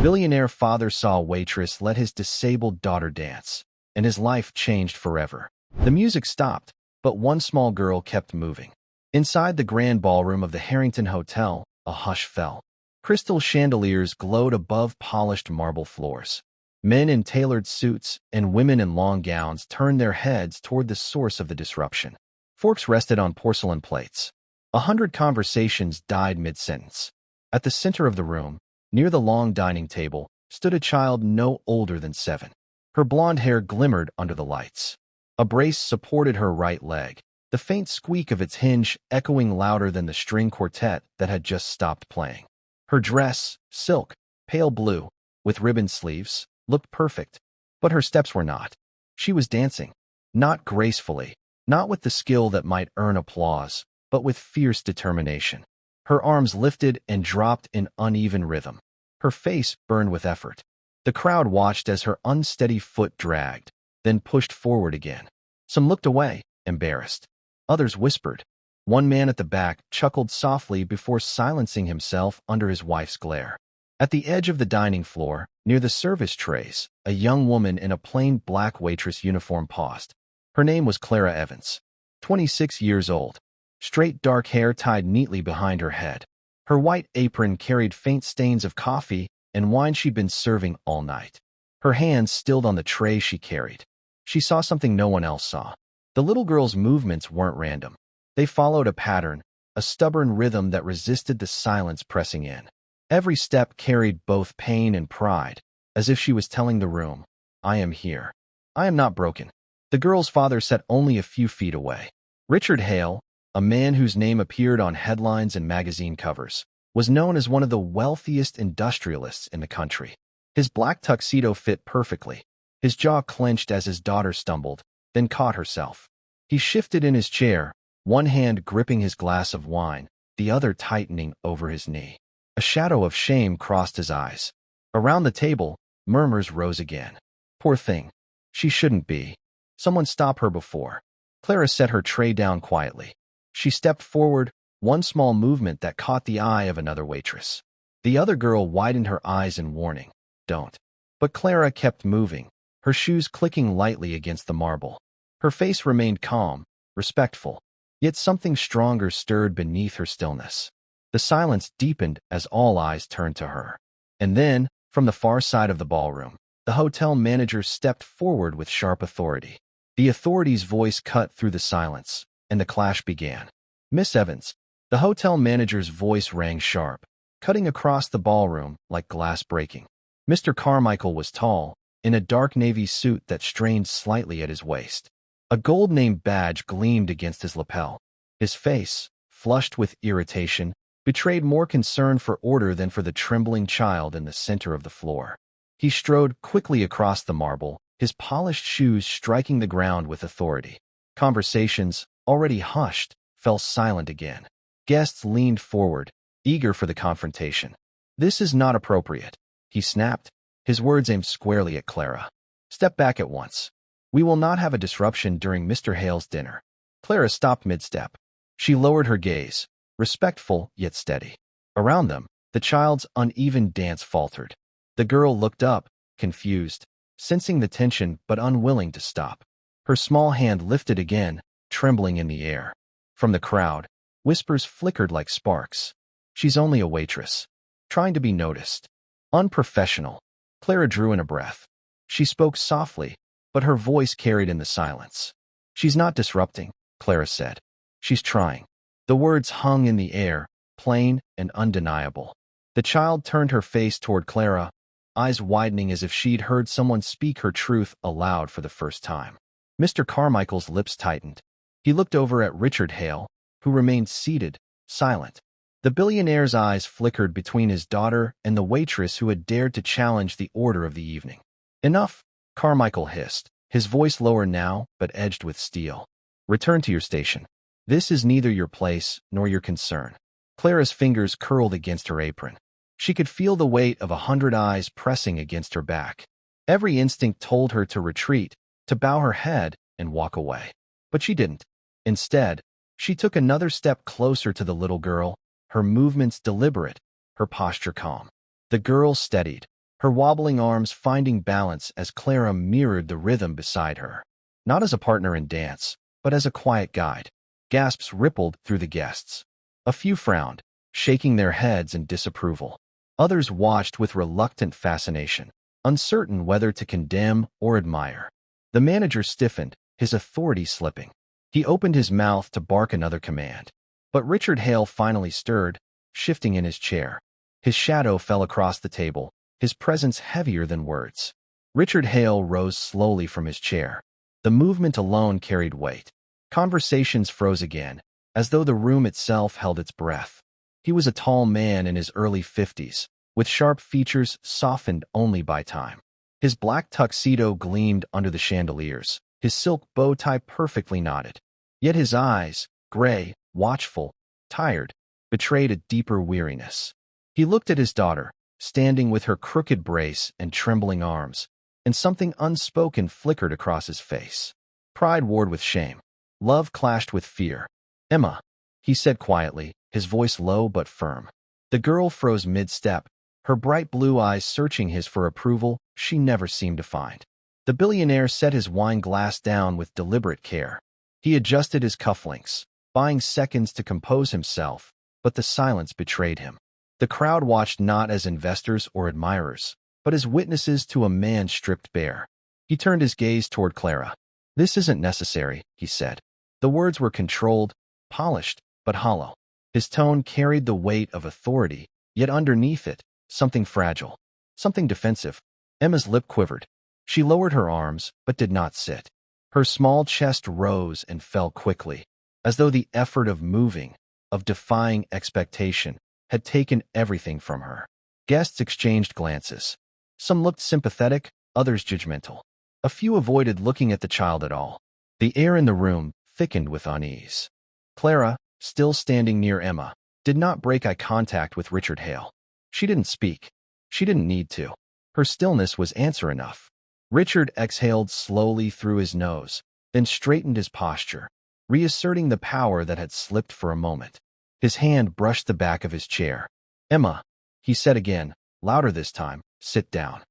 Billionaire father saw Waitress let his disabled daughter dance, and his life changed forever. The music stopped, but one small girl kept moving. Inside the grand ballroom of the Harrington Hotel, a hush fell. Crystal chandeliers glowed above polished marble floors. Men in tailored suits and women in long gowns turned their heads toward the source of the disruption. Forks rested on porcelain plates. 100 conversations died mid-sentence. At the center of the room, near the long dining table, stood a child no older than 7. Her blonde hair glimmered under the lights. A brace supported her right leg, the faint squeak of its hinge echoing louder than the string quartet that had just stopped playing. Her dress, silk, pale blue, with ribbon sleeves, looked perfect, but her steps were not. She was dancing, not gracefully, not with the skill that might earn applause, but with fierce determination. Her arms lifted and dropped in uneven rhythm. Her face burned with effort. The crowd watched as her unsteady foot dragged, then pushed forward again. Some looked away, embarrassed. Others whispered. One man at the back chuckled softly before silencing himself under his wife's glare. At the edge of the dining floor, near the service trays, a young woman in a plain black waitress uniform paused. Her name was Clara Evans, 26 years old. Straight dark hair tied neatly behind her head. Her white apron carried faint stains of coffee and wine she'd been serving all night. Her hands stilled on the tray she carried. She saw something no one else saw. The little girl's movements weren't random. They followed a pattern, a stubborn rhythm that resisted the silence pressing in. Every step carried both pain and pride, as if she was telling the room, I am here. I am not broken. The girl's father sat only a few feet away. Richard Hale, a man whose name appeared on headlines and magazine covers, was known as one of the wealthiest industrialists in the country. His black tuxedo fit perfectly. His jaw clenched as his daughter stumbled, then caught herself. He shifted in his chair, one hand gripping his glass of wine, the other tightening over his knee. A shadow of shame crossed his eyes. Around the table, murmurs rose again. Poor thing. She shouldn't be. Someone stop her before. Clara set her tray down quietly. She stepped forward, one small movement that caught the eye of another waitress. The other girl widened her eyes in warning. Don't. But Clara kept moving, her shoes clicking lightly against the marble. Her face remained calm, respectful, yet something stronger stirred beneath her stillness. The silence deepened as all eyes turned to her. And then, from the far side of the ballroom, the hotel manager stepped forward with sharp authority. The authority's voice cut through the silence, and the clash began. Miss Evans, the hotel manager's voice rang sharp, cutting across the ballroom like glass breaking. Mr. Carmichael was tall, in a dark navy suit that strained slightly at his waist. A gold-named badge gleamed against his lapel. His face, flushed with irritation, betrayed more concern for order than for the trembling child in the center of the floor. He strode quickly across the marble, his polished shoes striking the ground with authority. Conversations, already hushed, fell silent again. Guests leaned forward, eager for the confrontation. This is not appropriate, he snapped, his words aimed squarely at Clara. Step back at once. We will not have a disruption during Mr. Hale's dinner. Clara stopped mid-step. She lowered her gaze, respectful yet steady. Around them, the child's uneven dance faltered. The girl looked up, confused, sensing the tension but unwilling to stop. Her small hand lifted again, trembling in the air. From the crowd, whispers flickered like sparks. She's only a waitress. Trying to be noticed. Unprofessional. Clara drew in a breath. She spoke softly, but her voice carried in the silence. She's not disrupting, Clara said. She's trying. The words hung in the air, plain and undeniable. The child turned her face toward Clara, eyes widening as if she'd heard someone speak her truth aloud for the first time. Mr. Carmichael's lips tightened. He looked over at Richard Hale, who remained seated, silent. The billionaire's eyes flickered between his daughter and the waitress who had dared to challenge the order of the evening. Enough, Carmichael hissed, his voice lower now but edged with steel. Return to your station. This is neither your place nor your concern. Clara's fingers curled against her apron. She could feel the weight of 100 eyes pressing against her back. Every instinct told her to retreat, to bow her head and walk away. But she didn't. Instead, she took another step closer to the little girl, her movements deliberate, her posture calm. The girl steadied, her wobbling arms finding balance as Clara mirrored the rhythm beside her. Not as a partner in dance, but as a quiet guide. Gasps rippled through the guests. A few frowned, shaking their heads in disapproval. Others watched with reluctant fascination, uncertain whether to condemn or admire. The manager stiffened, his authority slipping. He opened his mouth to bark another command. But Richard Hale finally stirred, shifting in his chair. His shadow fell across the table, his presence heavier than words. Richard Hale rose slowly from his chair. The movement alone carried weight. Conversations froze again, as though the room itself held its breath. He was a tall man in his early 50s, with sharp features softened only by time. His black tuxedo gleamed under the chandeliers, his silk bow tie perfectly knotted. Yet his eyes, gray, watchful, tired, betrayed a deeper weariness. He looked at his daughter, standing with her crooked brace and trembling arms, and something unspoken flickered across his face. Pride warred with shame. Love clashed with fear. "Emma," he said quietly, his voice low but firm. The girl froze mid-step, her bright blue eyes searching his for approval she never seemed to find. The billionaire set his wine glass down with deliberate care. He adjusted his cufflinks, buying seconds to compose himself, but the silence betrayed him. The crowd watched not as investors or admirers, but as witnesses to a man stripped bare. He turned his gaze toward Clara. "This isn't necessary," he said. The words were controlled, polished, but hollow. His tone carried the weight of authority, yet underneath it, something fragile, something defensive. Emma's lip quivered. She lowered her arms, but did not sit. Her small chest rose and fell quickly, as though the effort of moving, of defying expectation, had taken everything from her. Guests exchanged glances. Some looked sympathetic, others judgmental. A few avoided looking at the child at all. The air in the room thickened with unease. Clara, still standing near Emma, did not break eye contact with Richard Hale. She didn't speak. She didn't need to. Her stillness was answer enough. Richard exhaled slowly through his nose, then straightened his posture, reasserting the power that had slipped for a moment. His hand brushed the back of his chair. "Emma," he said again, louder this time, "sit down."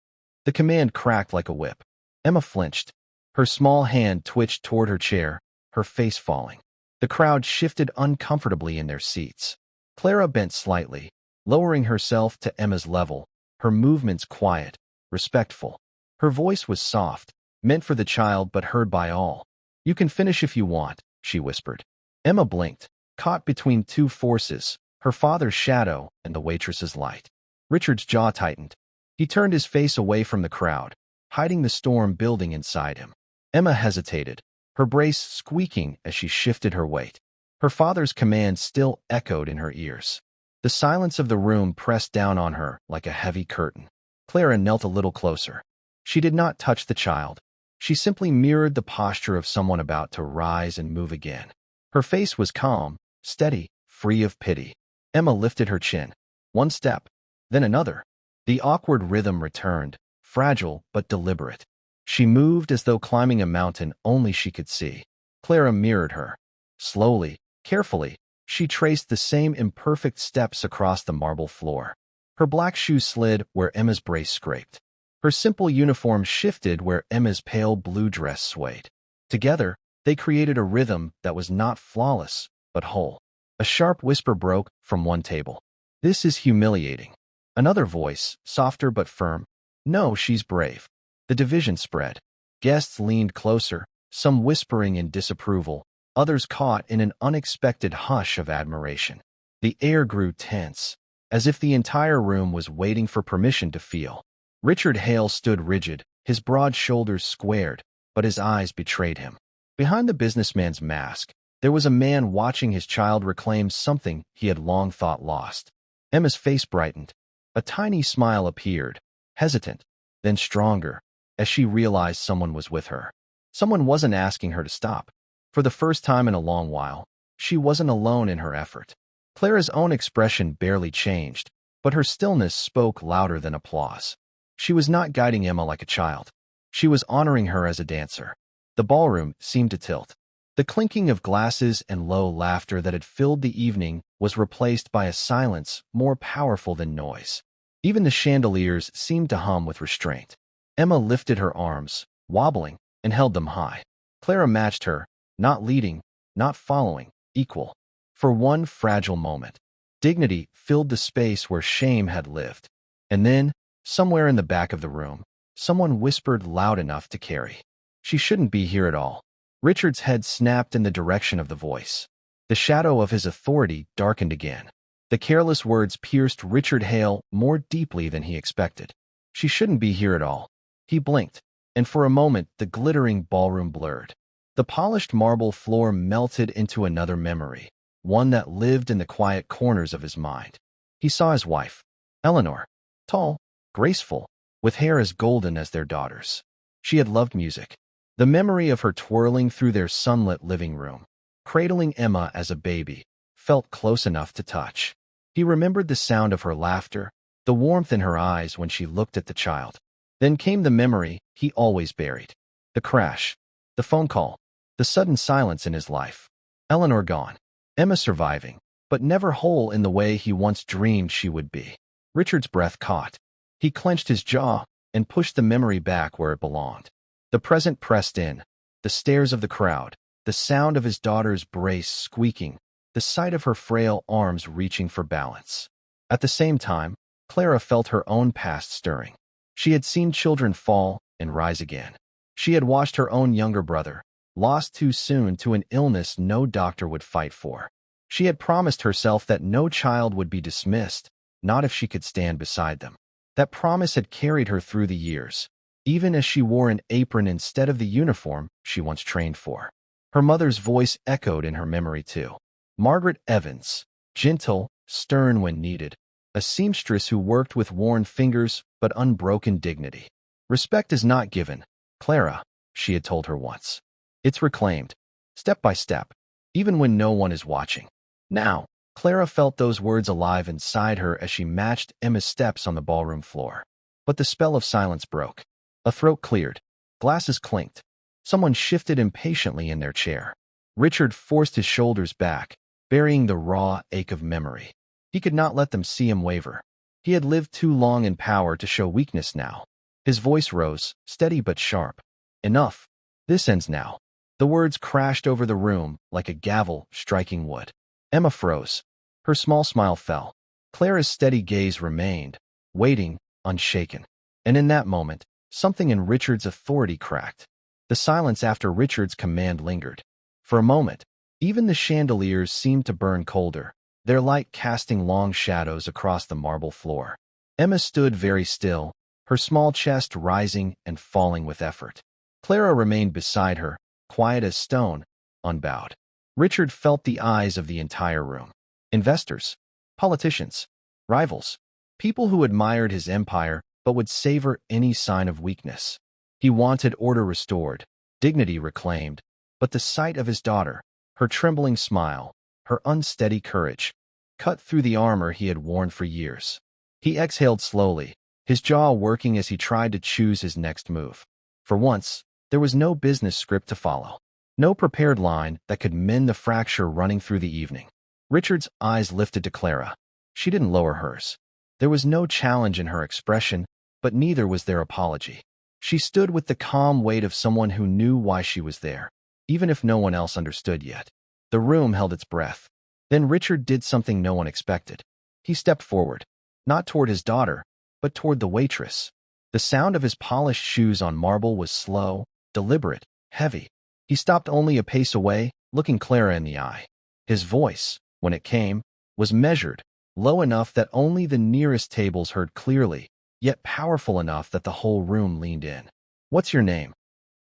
The command cracked like a whip. Emma flinched. Her small hand twitched toward her chair, her face falling. The crowd shifted uncomfortably in their seats. Clara bent slightly, lowering herself to Emma's level, her movements quiet, respectful. Her voice was soft, meant for the child but heard by all. "You can finish if you want," she whispered. Emma blinked, caught between two forces, her father's shadow and the waitress's light. Richard's jaw tightened. He turned his face away from the crowd, hiding the storm building inside him. Emma hesitated, her brace squeaking as she shifted her weight. Her father's command still echoed in her ears. The silence of the room pressed down on her like a heavy curtain. Clara knelt a little closer. She did not touch the child. She simply mirrored the posture of someone about to rise and move again. Her face was calm, steady, free of pity. Emma lifted her chin. One step, then another. The awkward rhythm returned, fragile but deliberate. She moved as though climbing a mountain only she could see. Clara mirrored her. Slowly, carefully, she traced the same imperfect steps across the marble floor. Her black shoe slid where Emma's brace scraped. Her simple uniform shifted where Emma's pale blue dress swayed. Together, they created a rhythm that was not flawless, but whole. A sharp whisper broke from one table. "This is humiliating." Another voice, softer but firm. "No, she's brave." The division spread. Guests leaned closer, some whispering in disapproval, others caught in an unexpected hush of admiration. The air grew tense, as if the entire room was waiting for permission to feel. Richard Hale stood rigid, his broad shoulders squared, but his eyes betrayed him. Behind the businessman's mask, there was a man watching his child reclaim something he had long thought lost. Emma's face brightened. A tiny smile appeared, hesitant, then stronger, as she realized someone was with her. Someone wasn't asking her to stop. For the first time in a long while, she wasn't alone in her effort. Clara's own expression barely changed, but her stillness spoke louder than applause. She was not guiding Emma like a child. She was honoring her as a dancer. The ballroom seemed to tilt. The clinking of glasses and low laughter that had filled the evening was replaced by a silence more powerful than noise. Even the chandeliers seemed to hum with restraint. Emma lifted her arms, wobbling, and held them high. Clara matched her, not leading, not following, equal. For one fragile moment, dignity filled the space where shame had lived. And then, somewhere in the back of the room, someone whispered loud enough to carry. She shouldn't be here at all. Richard's head snapped in the direction of the voice. The shadow of his authority darkened again. The careless words pierced Richard Hale more deeply than he expected. She shouldn't be here at all. He blinked, and for a moment the glittering ballroom blurred. The polished marble floor melted into another memory, one that lived in the quiet corners of his mind. He saw his wife, Eleanor, tall, graceful, with hair as golden as their daughter's. She had loved music. The memory of her twirling through their sunlit living room, cradling Emma as a baby, felt close enough to touch. He remembered the sound of her laughter, the warmth in her eyes when she looked at the child. Then came the memory he always buried. The crash, the phone call, the sudden silence in his life. Eleanor gone, Emma surviving, but never whole in the way he once dreamed she would be. Richard's breath caught. He clenched his jaw and pushed the memory back where it belonged. The present pressed in, the stares of the crowd, the sound of his daughter's brace squeaking, the sight of her frail arms reaching for balance. At the same time, Clara felt her own past stirring. She had seen children fall and rise again. She had watched her own younger brother, lost too soon to an illness no doctor would fight for. She had promised herself that no child would be dismissed, not if she could stand beside them. That promise had carried her through the years, even as she wore an apron instead of the uniform she once trained for. Her mother's voice echoed in her memory too. Margaret Evans, gentle, stern when needed, a seamstress who worked with worn fingers but unbroken dignity. Respect is not given, Clara, she had told her once. It's reclaimed, step by step, even when no one is watching. Now, Clara felt those words alive inside her as she matched Emma's steps on the ballroom floor. But the spell of silence broke. A throat cleared. Glasses clinked. Someone shifted impatiently in their chair. Richard forced his shoulders back, burying the raw ache of memory. He could not let them see him waver. He had lived too long in power to show weakness now. His voice rose, steady but sharp. Enough. This ends now. The words crashed over the room like a gavel striking wood. Emma froze. Her small smile fell. Clara's steady gaze remained, waiting, unshaken. And in that moment, something in Richard's authority cracked. The silence after Richard's command lingered. For a moment, even the chandeliers seemed to burn colder, their light casting long shadows across the marble floor. Emma stood very still, her small chest rising and falling with effort. Clara remained beside her, quiet as stone, unbowed. Richard felt the eyes of the entire room. Investors, politicians, rivals, people who admired his empire but would savor any sign of weakness. He wanted order restored, dignity reclaimed, but the sight of his daughter, her trembling smile, her unsteady courage, cut through the armor he had worn for years. He exhaled slowly, his jaw working as he tried to choose his next move. For once, there was no business script to follow. No prepared line that could mend the fracture running through the evening. Richard's eyes lifted to Clara. She didn't lower hers. There was no challenge in her expression, but neither was there apology. She stood with the calm weight of someone who knew why she was there, even if no one else understood yet. The room held its breath. Then Richard did something no one expected. He stepped forward, not toward his daughter, but toward the waitress. The sound of his polished shoes on marble was slow, deliberate, heavy. He stopped only a pace away, looking Clara in the eye. His voice, when it came, was measured, low enough that only the nearest tables heard clearly, yet powerful enough that the whole room leaned in. "What's your name?"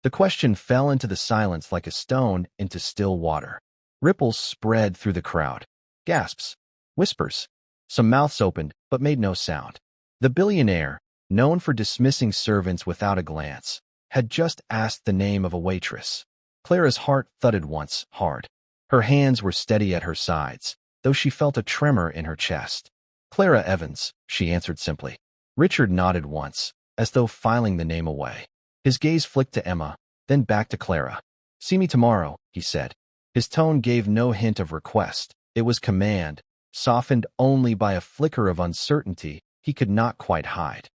The question fell into the silence like a stone into still water. Ripples spread through the crowd. Gasps. Whispers. Some mouths opened, but made no sound. The billionaire, known for dismissing servants without a glance, had just asked the name of a waitress. Clara's heart thudded once, hard. Her hands were steady at her sides, though she felt a tremor in her chest. "Clara Evans," she answered simply. Richard nodded once, as though filing the name away. His gaze flicked to Emma, then back to Clara. "See me tomorrow," he said. His tone gave no hint of request. It was command, softened only by a flicker of uncertainty he could not quite hide.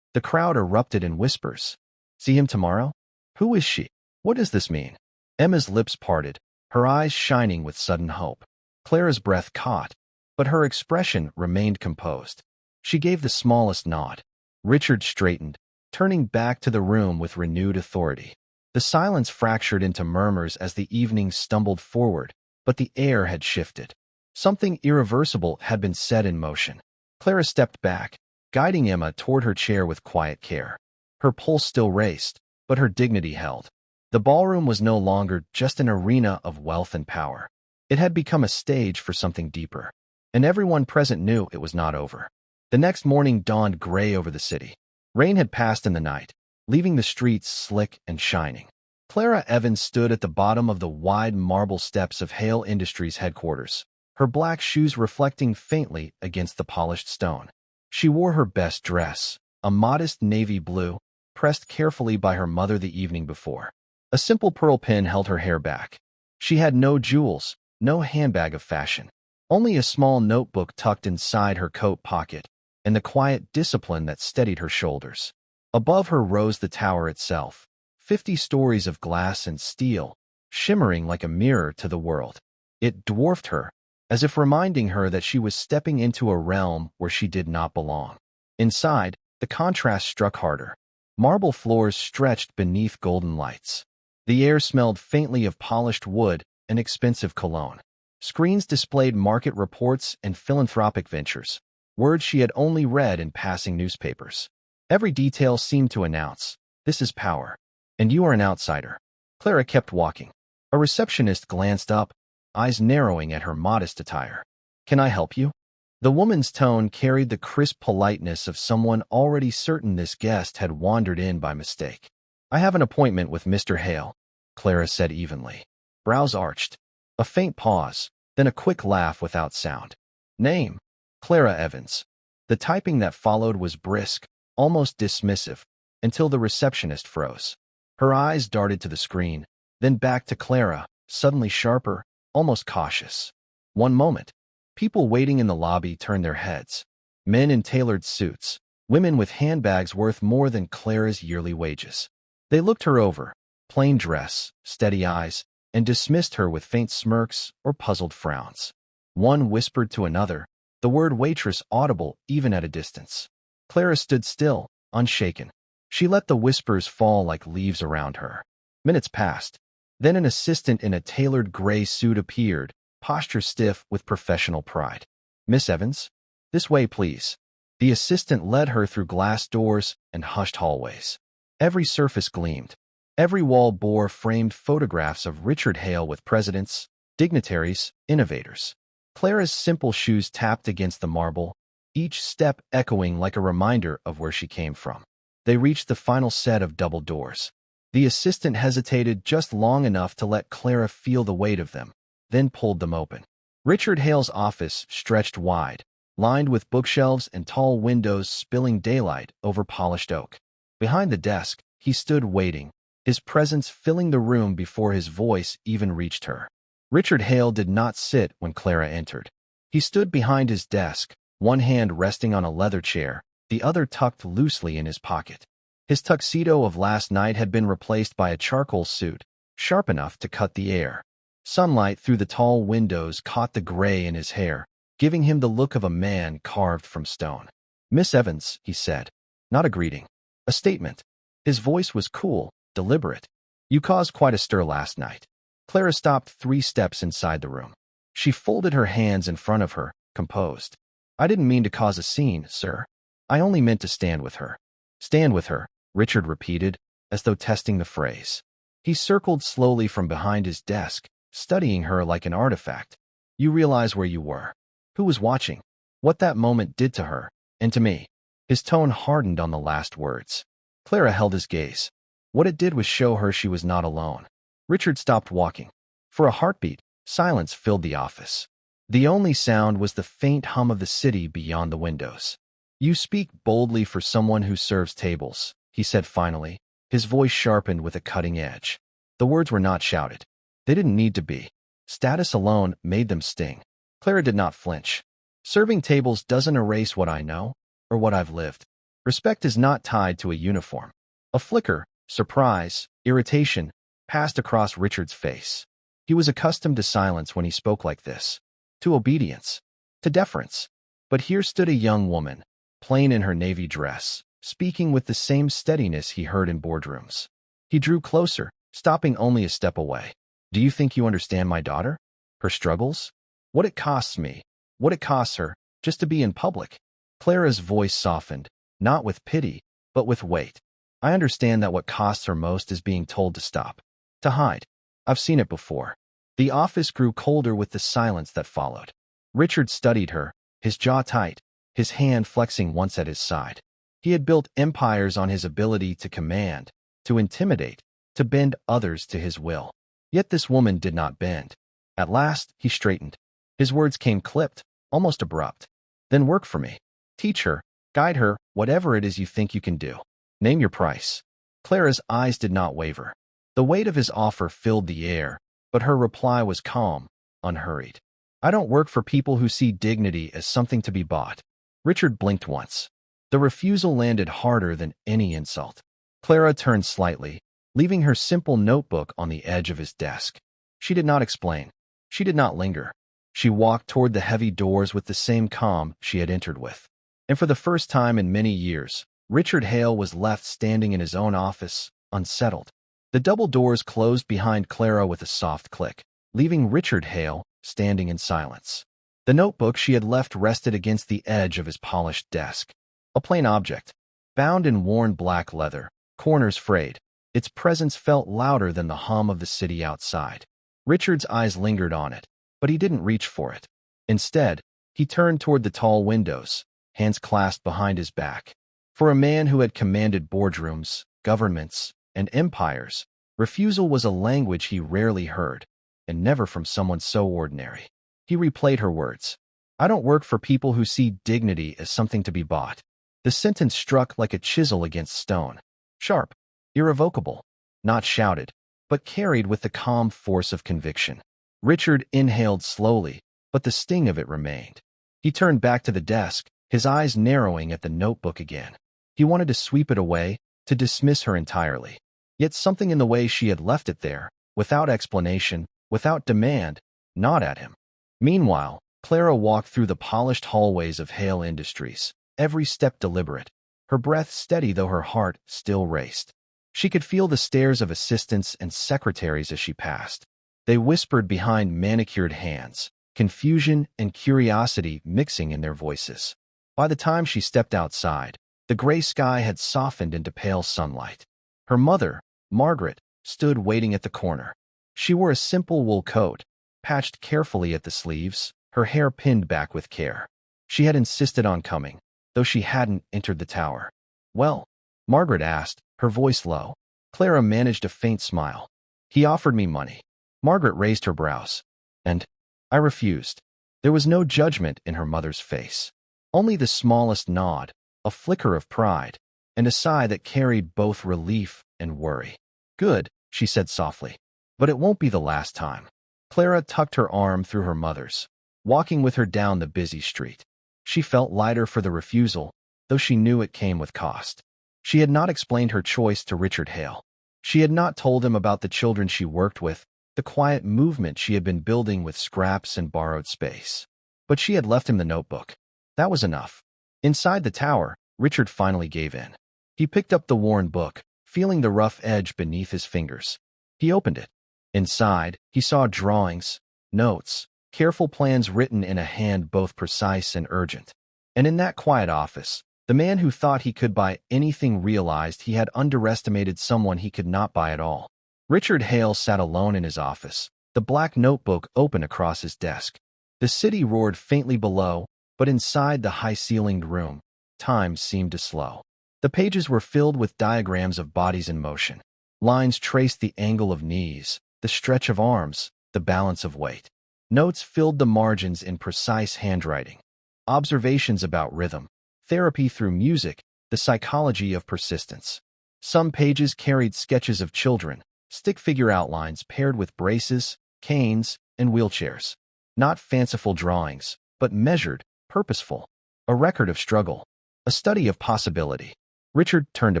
The crowd erupted in whispers. See him tomorrow? Who is she? What does this mean? Emma's lips parted, her eyes shining with sudden hope. Clara's breath caught, but her expression remained composed. She gave the smallest nod. Richard straightened, turning back to the room with renewed authority. The silence fractured into murmurs as the evening stumbled forward, but the air had shifted. Something irreversible had been set in motion. Clara stepped back, guiding Emma toward her chair with quiet care. Her pulse still raced, but her dignity held. The ballroom was no longer just an arena of wealth and power. It had become a stage for something deeper, and everyone present knew it was not over. The next morning dawned gray over the city. Rain had passed in the night, leaving the streets slick and shining. Clara Evans stood at the bottom of the wide marble steps of Hale Industries headquarters, her black shoes reflecting faintly against the polished stone. She wore her best dress, a modest navy blue, pressed carefully by her mother the evening before. A simple pearl pin held her hair back. She had no jewels, no handbag of fashion, only a small notebook tucked inside her coat pocket, and the quiet discipline that steadied her shoulders. Above her rose the tower itself, 50 stories of glass and steel, shimmering like a mirror to the world. It dwarfed her, as if reminding her that she was stepping into a realm where she did not belong. Inside, the contrast struck harder. Marble floors stretched beneath golden lights. The air smelled faintly of polished wood and expensive cologne. Screens displayed market reports and philanthropic ventures, words she had only read in passing newspapers. Every detail seemed to announce, "This is power, and you are an outsider." Clara kept walking. A receptionist glanced up, eyes narrowing at her modest attire. "Can I help you?" The woman's tone carried the crisp politeness of someone already certain this guest had wandered in by mistake. "I have an appointment with Mr. Hale," Clara said evenly. Brows arched. A faint pause, then a quick laugh without sound. "Name?" "Clara Evans." The typing that followed was brisk, almost dismissive, until the receptionist froze. Her eyes darted to the screen, then back to Clara, suddenly sharper, almost cautious. One moment. People waiting in the lobby turned their heads. Men in tailored suits, women with handbags worth more than Clara's yearly wages. They looked her over, plain dress, steady eyes, and dismissed her with faint smirks or puzzled frowns. One whispered to another, the word waitress audible even at a distance. Clara stood still, unshaken. She let the whispers fall like leaves around her. Minutes passed. Then an assistant in a tailored gray suit appeared, posture stiff with professional pride. "Miss Evans? This way, please." The assistant led her through glass doors and hushed hallways. Every surface gleamed. Every wall bore framed photographs of Richard Hale with presidents, dignitaries, innovators. Clara's simple shoes tapped against the marble, each step echoing like a reminder of where she came from. They reached the final set of double doors. The assistant hesitated just long enough to let Clara feel the weight of them, then pulled them open. Richard Hale's office stretched wide, lined with bookshelves and tall windows spilling daylight over polished oak. Behind the desk, he stood waiting, his presence filling the room before his voice even reached her. Richard Hale did not sit when Clara entered. He stood behind his desk, one hand resting on a leather chair, the other tucked loosely in his pocket. His tuxedo of last night had been replaced by a charcoal suit, sharp enough to cut the air. Sunlight through the tall windows caught the gray in his hair, giving him the look of a man carved from stone. "Miss Evans," he said. Not a greeting. A statement. His voice was cool, deliberate. "You caused quite a stir last night." Clara stopped 3 steps inside the room. She folded her hands in front of her, composed. "I didn't mean to cause a scene, sir. I only meant to stand with her." "Stand with her," Richard repeated, as though testing the phrase. He circled slowly from behind his desk, studying her like an artifact. "You realize where you were, who was watching, what that moment did to her, and to me." His tone hardened on the last words. Clara held his gaze. What it did was show her she was not alone. Richard stopped walking. For a heartbeat, silence filled the office. The only sound was the faint hum of the city beyond the windows. "You speak boldly for someone who serves tables," he said finally, his voice sharpened with a cutting edge. The words were not shouted. They didn't need to be. Status alone made them sting. Clara did not flinch. "Serving tables doesn't erase what I know. or what I've lived. Respect is not tied to a uniform. A flicker, surprise, irritation passed across Richard's face. He was accustomed to silence when he spoke like this, to obedience, to deference. But here stood a young woman, plain in her navy dress, speaking with the same steadiness he heard in boardrooms. He drew closer, stopping only a step away. Do you think you understand my daughter? Her struggles? What it costs me, what it costs her, just to be in public? Clara's voice softened, not with pity, but with weight. I understand that what costs her most is being told to stop, to hide. I've seen it before. The office grew colder with the silence that followed. Richard studied her, his jaw tight, his hand flexing once at his side. He had built empires on his ability to command, to intimidate, to bend others to his will. Yet this woman did not bend. At last, he straightened. His words came clipped, almost abrupt. Then work for me. Teach her, guide her, whatever it is you think you can do. Name your price. Clara's eyes did not waver. The weight of his offer filled the air, but her reply was calm, unhurried. I don't work for people who see dignity as something to be bought. Richard blinked once. The refusal landed harder than any insult. Clara turned slightly, leaving her simple notebook on the edge of his desk. She did not explain. She did not linger. She walked toward the heavy doors with the same calm she had entered with. And for the first time in many years, Richard Hale was left standing in his own office, unsettled. The double doors closed behind Clara with a soft click, leaving Richard Hale standing in silence. The notebook she had left rested against the edge of his polished desk. A plain object, bound in worn black leather, corners frayed. Its presence felt louder than the hum of the city outside. Richard's eyes lingered on it, but he didn't reach for it. Instead, he turned toward the tall windows, hands clasped behind his back. For a man who had commanded boardrooms, governments, and empires, refusal was a language he rarely heard, and never from someone so ordinary. He replayed her words. I don't work for people who see dignity as something to be bought. The sentence struck like a chisel against stone. Sharp, irrevocable, not shouted, but carried with the calm force of conviction. Richard inhaled slowly, but the sting of it remained. He turned back to the desk, his eyes narrowing at the notebook again. He wanted to sweep it away, to dismiss her entirely. Yet something in the way she had left it there, without explanation, without demand, gnawed at him. Meanwhile, Clara walked through the polished hallways of Hale Industries, every step deliberate, her breath steady though her heart still raced. She could feel the stares of assistants and secretaries as she passed. They whispered behind manicured hands, confusion and curiosity mixing in their voices. By the time she stepped outside, the gray sky had softened into pale sunlight. Her mother, Margaret, stood waiting at the corner. She wore a simple wool coat, patched carefully at the sleeves, her hair pinned back with care. She had insisted on coming, though she hadn't entered the tower. Well, Margaret asked, her voice low. Clara managed a faint smile. He offered me money. Margaret raised her brows. And I refused. There was no judgment in her mother's face. Only the smallest nod, a flicker of pride, and a sigh that carried both relief and worry. Good, she said softly. But it won't be the last time. Clara tucked her arm through her mother's, walking with her down the busy street. She felt lighter for the refusal, though she knew it came with cost. She had not explained her choice to Richard Hale. She had not told him about the children she worked with, the quiet movement she had been building with scraps and borrowed space. But she had left him the notebook. That was enough. Inside the tower, Richard finally gave in. He picked up the worn book, feeling the rough edge beneath his fingers. He opened it. Inside, he saw drawings, notes, careful plans written in a hand both precise and urgent. And in that quiet office, the man who thought he could buy anything realized he had underestimated someone he could not buy at all. Richard Hale sat alone in his office, the black notebook open across his desk. The city roared faintly below, but inside the high-ceilinged room, time seemed to slow. The pages were filled with diagrams of bodies in motion. Lines traced the angle of knees, the stretch of arms, the balance of weight. Notes filled the margins in precise handwriting. Observations about rhythm, therapy through music, the psychology of persistence. Some pages carried sketches of children, stick figure outlines paired with braces, canes, and wheelchairs. Not fanciful drawings, but measured, purposeful. A record of struggle. A study of possibility. Richard turned a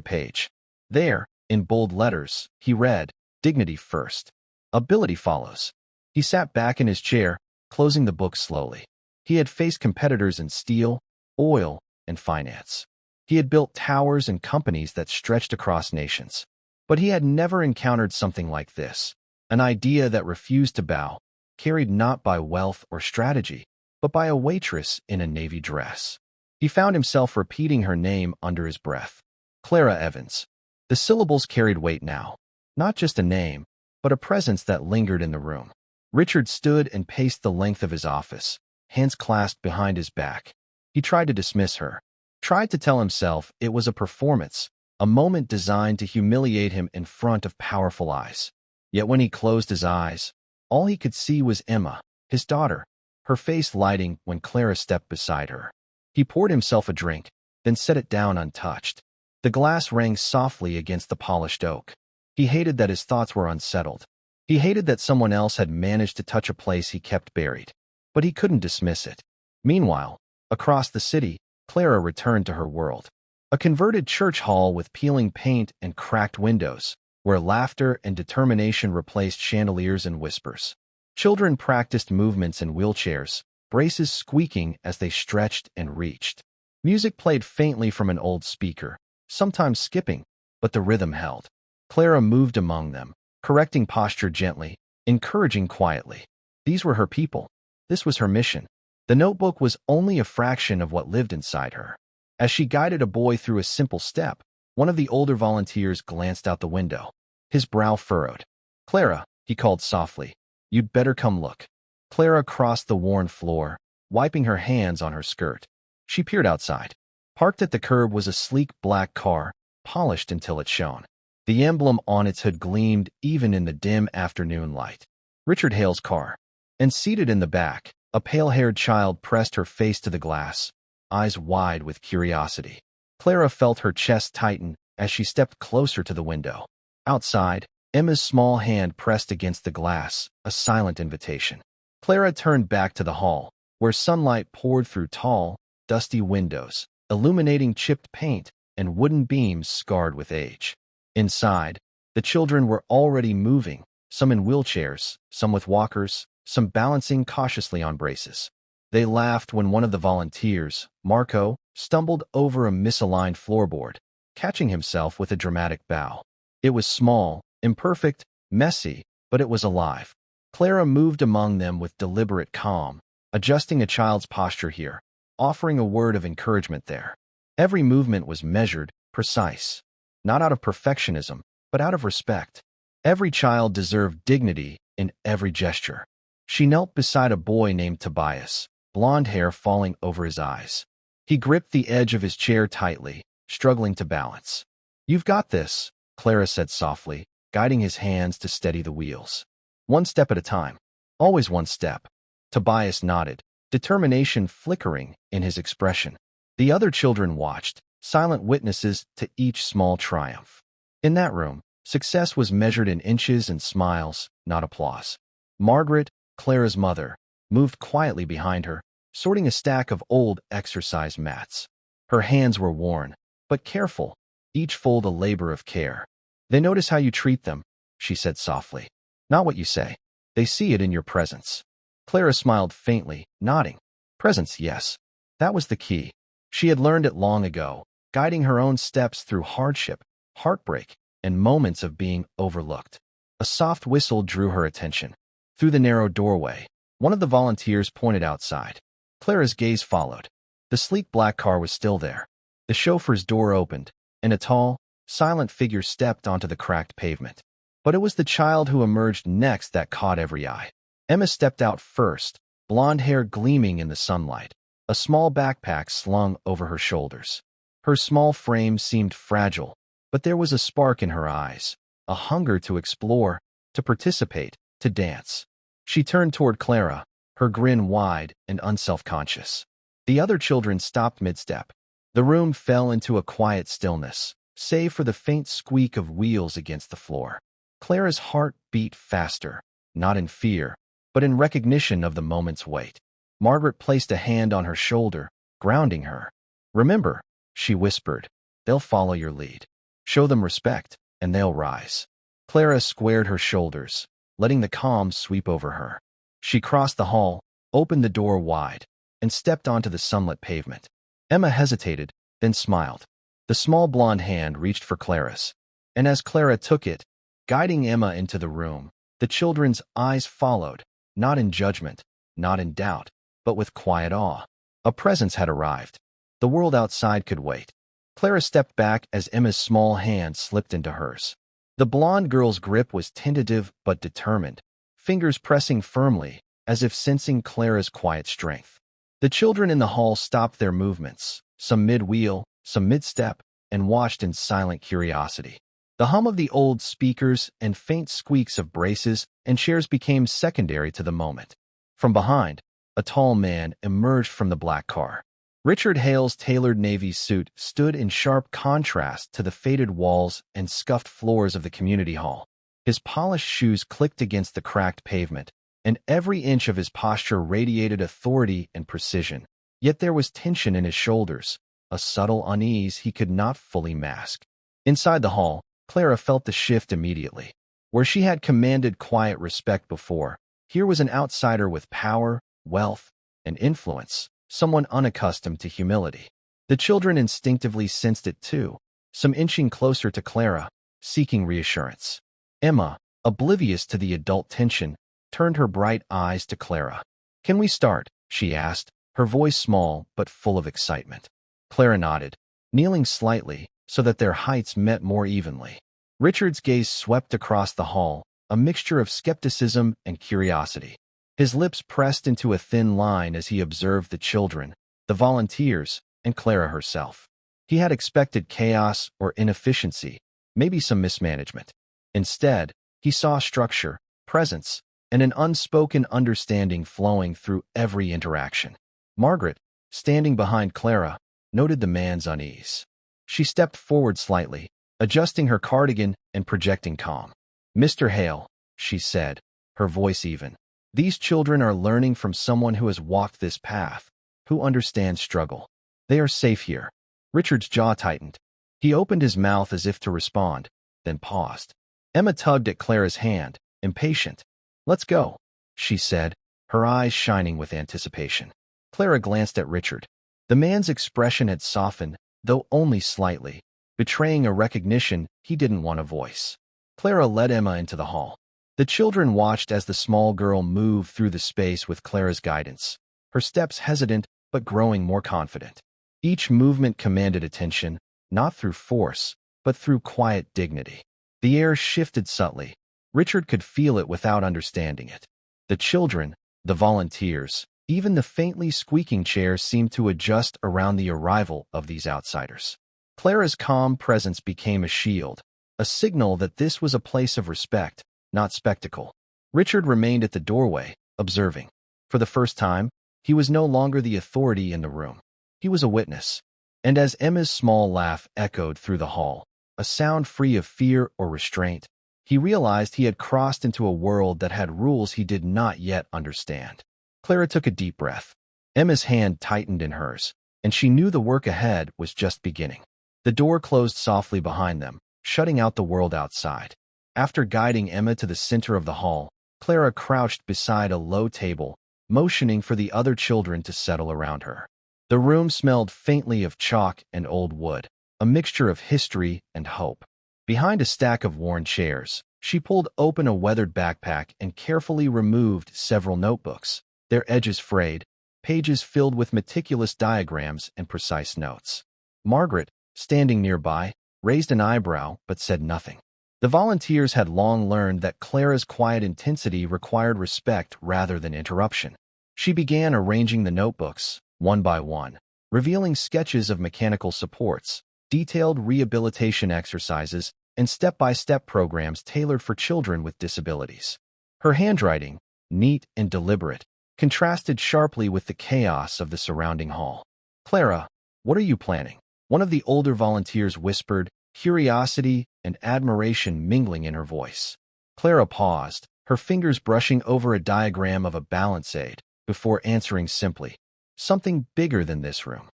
page. There, in bold letters, he read, Dignity first. Ability follows. He sat back in his chair, closing the book slowly. He had faced competitors in steel, oil, and finance. He had built towers and companies that stretched across nations. But he had never encountered something like this, an idea that refused to bow, carried not by wealth or strategy, but by a waitress in a navy dress. He found himself repeating her name under his breath. Clara Evans. The syllables carried weight now. Not just a name, but a presence that lingered in the room. Richard stood and paced the length of his office, hands clasped behind his back. He tried to dismiss her, tried to tell himself it was a performance, a moment designed to humiliate him in front of powerful eyes. Yet when he closed his eyes, all he could see was Emma, his daughter, her face lighting when Clara stepped beside her. He poured himself a drink, then set it down untouched. The glass rang softly against the polished oak. He hated that his thoughts were unsettled. He hated that someone else had managed to touch a place he kept buried. But he couldn't dismiss it. Meanwhile, across the city, Clara returned to her world. A converted church hall with peeling paint and cracked windows, where laughter and determination replaced chandeliers and whispers. Children practiced movements in wheelchairs, braces squeaking as they stretched and reached. Music played faintly from an old speaker, sometimes skipping, but the rhythm held. Clara moved among them, correcting posture gently, encouraging quietly. These were her people. This was her mission. The notebook was only a fraction of what lived inside her. As she guided a boy through a simple step, one of the older volunteers glanced out the window. His brow furrowed. Clara, he called softly, you'd better come look. Clara crossed the worn floor, wiping her hands on her skirt. She peered outside. Parked at the curb was a sleek black car, polished until it shone. The emblem on its hood gleamed even in the dim afternoon light. Richard Hale's car. And seated in the back, a pale-haired child pressed her face to the glass, eyes wide with curiosity. Clara felt her chest tighten as she stepped closer to the window. Outside, Emma's small hand pressed against the glass, a silent invitation. Clara turned back to the hall, where sunlight poured through tall, dusty windows, illuminating chipped paint and wooden beams scarred with age. Inside, the children were already moving, some in wheelchairs, some with walkers, some balancing cautiously on braces. They laughed when one of the volunteers, Marco, stumbled over a misaligned floorboard, catching himself with a dramatic bow. It was small, imperfect, messy, but it was alive. Clara moved among them with deliberate calm, adjusting a child's posture here, offering a word of encouragement there. Every movement was measured, precise, not out of perfectionism, but out of respect. Every child deserved dignity in every gesture. She knelt beside a boy named Tobias, blonde hair falling over his eyes. He gripped the edge of his chair tightly, struggling to balance. You've got this, Clara said softly, guiding his hands to steady the wheels. One step at a time. Always one step. Tobias nodded, determination flickering in his expression. The other children watched, silent witnesses to each small triumph. In that room, success was measured in inches and smiles, not applause. Margaret, Clara's mother, moved quietly behind her, sorting a stack of old exercise mats. Her hands were worn, but careful, each fold a labor of care. They notice how you treat them, she said softly. Not what you say. They see it in your presence. Clara smiled faintly, nodding. Presence, yes. That was the key. She had learned it long ago, guiding her own steps through hardship, heartbreak, and moments of being overlooked. A soft whistle drew her attention. Through the narrow doorway, one of the volunteers pointed outside. Clara's gaze followed. The sleek black car was still there. The chauffeur's door opened, and a tall, silent figure stepped onto the cracked pavement. But it was the child who emerged next that caught every eye. Emma stepped out first, blonde hair gleaming in the sunlight, a small backpack slung over her shoulders. Her small frame seemed fragile, but there was a spark in her eyes, a hunger to explore, to participate, to dance. She turned toward Clara, her grin wide and unself-conscious. The other children stopped mid-step. The room fell into a quiet stillness, save for the faint squeak of wheels against the floor. Clara's heart beat faster, not in fear, but in recognition of the moment's weight. Margaret placed a hand on her shoulder, grounding her. Remember, she whispered. They'll follow your lead. Show them respect, and they'll rise. Clara squared her shoulders, letting the calm sweep over her. She crossed the hall, opened the door wide, and stepped onto the sunlit pavement. Emma hesitated, then smiled. The small blonde hand reached for Clara's, and as Clara took it, guiding Emma into the room, the children's eyes followed, not in judgment, not in doubt, but with quiet awe. A presence had arrived. The world outside could wait. Clara stepped back as Emma's small hand slipped into hers. The blonde girl's grip was tentative but determined, fingers pressing firmly, as if sensing Clara's quiet strength. The children in the hall stopped their movements, some mid-wheel, some mid-step, and watched in silent curiosity. The hum of the old speakers and faint squeaks of braces and chairs became secondary to the moment. From behind, a tall man emerged from the black car. Richard Hale's tailored navy suit stood in sharp contrast to the faded walls and scuffed floors of the community hall. His polished shoes clicked against the cracked pavement, and every inch of his posture radiated authority and precision. Yet there was tension in his shoulders, a subtle unease he could not fully mask. Inside the hall, Clara felt the shift immediately. Where she had commanded quiet respect before, here was an outsider with power, wealth, and influence, someone unaccustomed to humility. The children instinctively sensed it too, some inching closer to Clara, seeking reassurance. Emma, oblivious to the adult tension, turned her bright eyes to Clara. "Can we start?" she asked, her voice small but full of excitement. Clara nodded, kneeling slightly so that their heights met more evenly. Richard's gaze swept across the hall, a mixture of skepticism and curiosity. His lips pressed into a thin line as he observed the children, the volunteers, and Clara herself. He had expected chaos or inefficiency, maybe some mismanagement. Instead, he saw structure, presence, and an unspoken understanding flowing through every interaction. Margaret, standing behind Clara, noted the man's unease. She stepped forward slightly, adjusting her cardigan and projecting calm. "Mr. Hale," she said, her voice even. "These children are learning from someone who has walked this path, who understands struggle. They are safe here." Richard's jaw tightened. He opened his mouth as if to respond, then paused. Emma tugged at Clara's hand, impatient. "Let's go," she said, her eyes shining with anticipation. Clara glanced at Richard. The man's expression had softened, though only slightly, betraying a recognition he didn't want to voice. Clara led Emma into the hall. The children watched as the small girl moved through the space with Clara's guidance, her steps hesitant but growing more confident. Each movement commanded attention, not through force, but through quiet dignity. The air shifted subtly. Richard could feel it without understanding it. The children, the volunteers, even the faintly squeaking chairs seemed to adjust around the arrival of these outsiders. Clara's calm presence became a shield, a signal that this was a place of respect, not spectacle. Richard remained at the doorway, observing. For the first time, he was no longer the authority in the room. He was a witness. And as Emma's small laugh echoed through the hall, a sound free of fear or restraint, he realized he had crossed into a world that had rules he did not yet understand. Clara took a deep breath. Emma's hand tightened in hers, and she knew the work ahead was just beginning. The door closed softly behind them, shutting out the world outside. After guiding Emma to the center of the hall, Clara crouched beside a low table, motioning for the other children to settle around her. The room smelled faintly of chalk and old wood, a mixture of history and hope. Behind a stack of worn chairs, she pulled open a weathered backpack and carefully removed several notebooks, their edges frayed, pages filled with meticulous diagrams and precise notes. Margaret, standing nearby, raised an eyebrow but said nothing. The volunteers had long learned that Clara's quiet intensity required respect rather than interruption. She began arranging the notebooks, one by one, revealing sketches of mechanical supports, detailed rehabilitation exercises, and step-by-step programs tailored for children with disabilities. Her handwriting, neat and deliberate, contrasted sharply with the chaos of the surrounding hall. "Clara, what are you planning?" One of the older volunteers whispered, curiosity and admiration mingling in her voice. Clara paused, her fingers brushing over a diagram of a balance aid, before answering simply, "Something bigger than this room."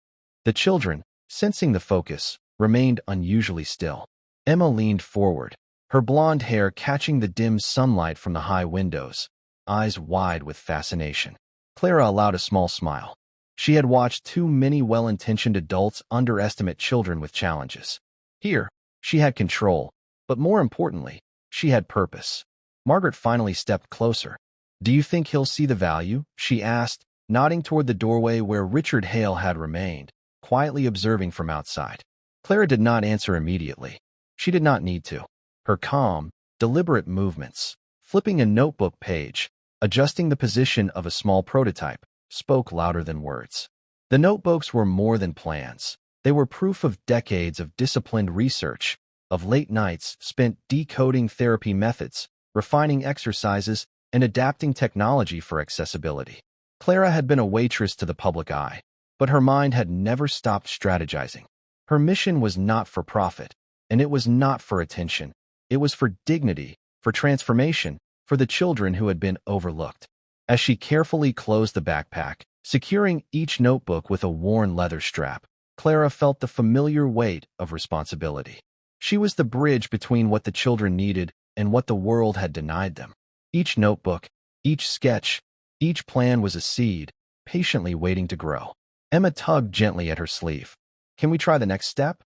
The children, sensing the focus, remained unusually still. Emma leaned forward, her blonde hair catching the dim sunlight from the high windows, eyes wide with fascination. Clara allowed a small smile. She had watched too many well-intentioned adults underestimate children with challenges. Here, she had control, but more importantly, she had purpose. Margaret finally stepped closer. "Do you think he'll see the value?" she asked, nodding toward the doorway where Richard Hale had remained, quietly observing from outside. Clara did not answer immediately. She did not need to. Her calm, deliberate movements, flipping a notebook page, adjusting the position of a small prototype, spoke louder than words. The notebooks were more than plans. They were proof of decades of disciplined research, of late nights spent decoding therapy methods, refining exercises, and adapting technology for accessibility. Clara had been a waitress to the public eye, but her mind had never stopped strategizing. Her mission was not for profit, and it was not for attention. It was for dignity, for transformation, for the children who had been overlooked. As she carefully closed the backpack, securing each notebook with a worn leather strap, Clara felt the familiar weight of responsibility. She was the bridge between what the children needed and what the world had denied them. Each notebook, each sketch, each plan was a seed, patiently waiting to grow. Emma tugged gently at her sleeve. "Can we try the next step?"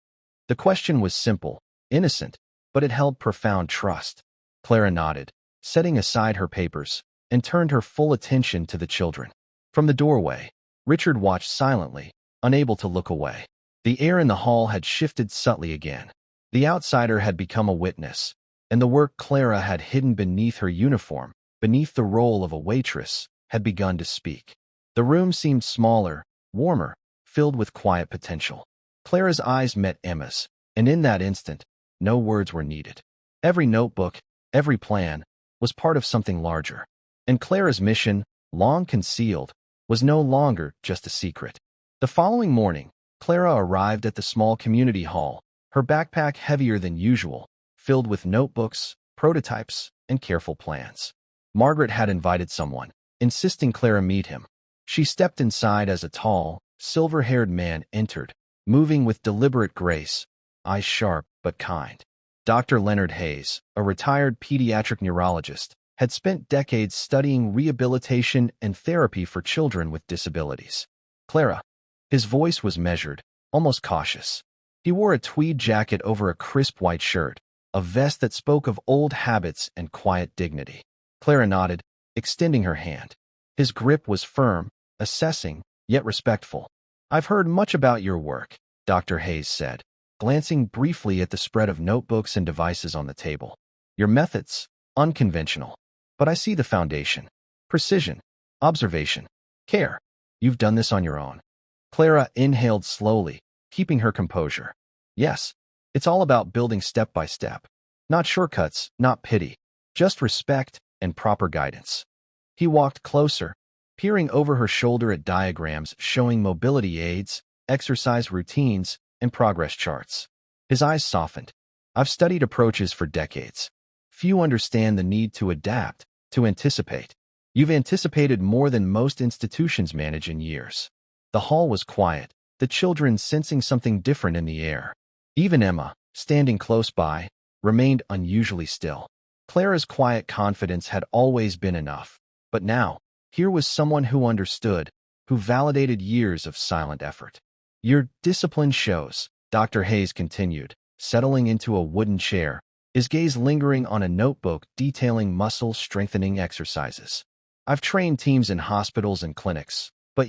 The question was simple, innocent, but it held profound trust. Clara nodded, setting aside her papers, and turned her full attention to the children. From the doorway, Richard watched silently, unable to look away. The air in the hall had shifted subtly again. The outsider had become a witness, and the work Clara had hidden beneath her uniform, beneath the role of a waitress, had begun to speak. The room seemed smaller, warmer, filled with quiet potential. Clara's eyes met Emma's, and in that instant, no words were needed. Every notebook, every plan, was part of something larger. And Clara's mission, long concealed, was no longer just a secret. The following morning, Clara arrived at the small community hall, her backpack heavier than usual, filled with notebooks, prototypes, and careful plans. Margaret had invited someone, insisting Clara meet him. She stepped inside as a tall, silver-haired man entered, moving with deliberate grace, eyes sharp but kind. Dr. Leonard Hayes, a retired pediatric neurologist, had spent decades studying rehabilitation and therapy for children with disabilities. "Clara." His voice was measured, almost cautious. He wore a tweed jacket over a crisp white shirt, a vest that spoke of old habits and quiet dignity. Clara nodded, extending her hand. His grip was firm, assessing, yet respectful. "I've heard much about your work," Dr. Hayes said, glancing briefly at the spread of notebooks and devices on the table. "Your methods, unconventional. But I see the foundation. Precision, observation, care. You've done this on your own." Clara inhaled slowly, keeping her composure. "Yes, it's all about building step by step. Not shortcuts, not pity. Just respect and proper guidance." He walked closer, peering over her shoulder at diagrams showing mobility aids, exercise routines, and progress charts. His eyes softened. "I've studied approaches for decades. Few understand the need to adapt, to anticipate. You've anticipated more than most institutions manage in years." The hall was quiet, the children sensing something different in the air. Even Emma, standing close by, remained unusually still. Clara's quiet confidence had always been enough, but now, here was someone who understood, who validated years of silent effort. "Your discipline shows," Dr. Hayes continued, settling into a wooden chair, his gaze lingering on a notebook detailing muscle-strengthening exercises. "I've trained teams in hospitals and clinics, but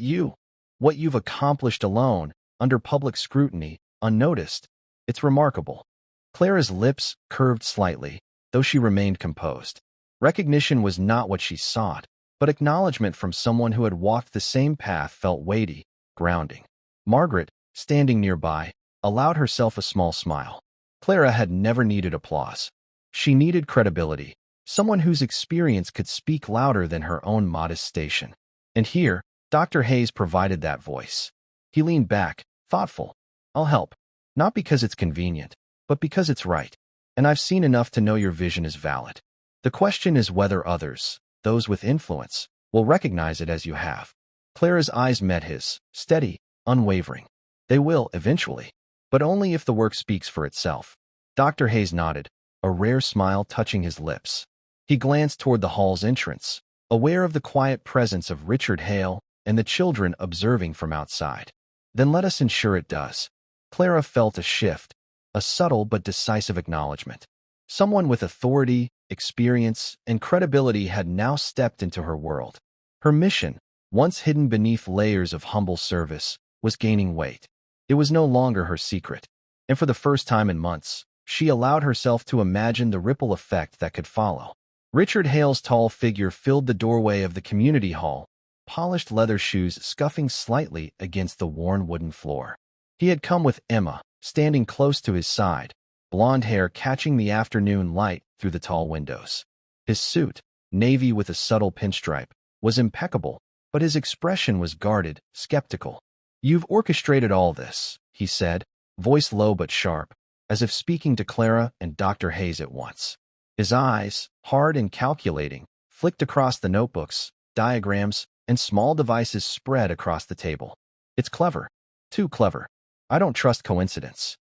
what you've accomplished alone, under public scrutiny, unnoticed, it's remarkable." Clara's lips curved slightly, though she remained composed. Recognition was not what she sought, but acknowledgement from someone who had walked the same path felt weighty, grounding. Margaret, standing nearby, allowed herself a small smile. Clara had never needed applause. She needed credibility, someone whose experience could speak louder than her own modest station. And here, Dr. Hayes provided that voice. He leaned back, thoughtful. "I'll help. Not because it's convenient, but because it's right. And I've seen enough to know your vision is valid. The question is whether others, those with influence, will recognize it as you have." Clara's eyes met his, steady, unwavering. They will, eventually, but only if the work speaks for itself. Dr. Hayes nodded, a rare smile touching his lips. He glanced toward the hall's entrance, aware of the quiet presence of Richard Hale and the children observing from outside. Then let us ensure it does. Clara felt a shift, a subtle but decisive acknowledgement. Someone with authority, experience, and credibility had now stepped into her world. Her mission, once hidden beneath layers of humble service, was gaining weight. It was no longer her secret, and for the first time in months, she allowed herself to imagine the ripple effect that could follow. Richard Hale's tall figure filled the doorway of the community hall, polished leather shoes scuffing slightly against the worn wooden floor. He had come with Emma, standing close to his side, blonde hair catching the afternoon light through the tall windows. His suit, navy with a subtle pinstripe, was impeccable, but his expression was guarded, skeptical. "You've orchestrated all this," he said, voice low but sharp, as if speaking to Clara and Dr. Hayes at once. His eyes, hard and calculating, flicked across the notebooks, diagrams, and small devices spread across the table. "It's clever. Too clever. I don't trust coincidence."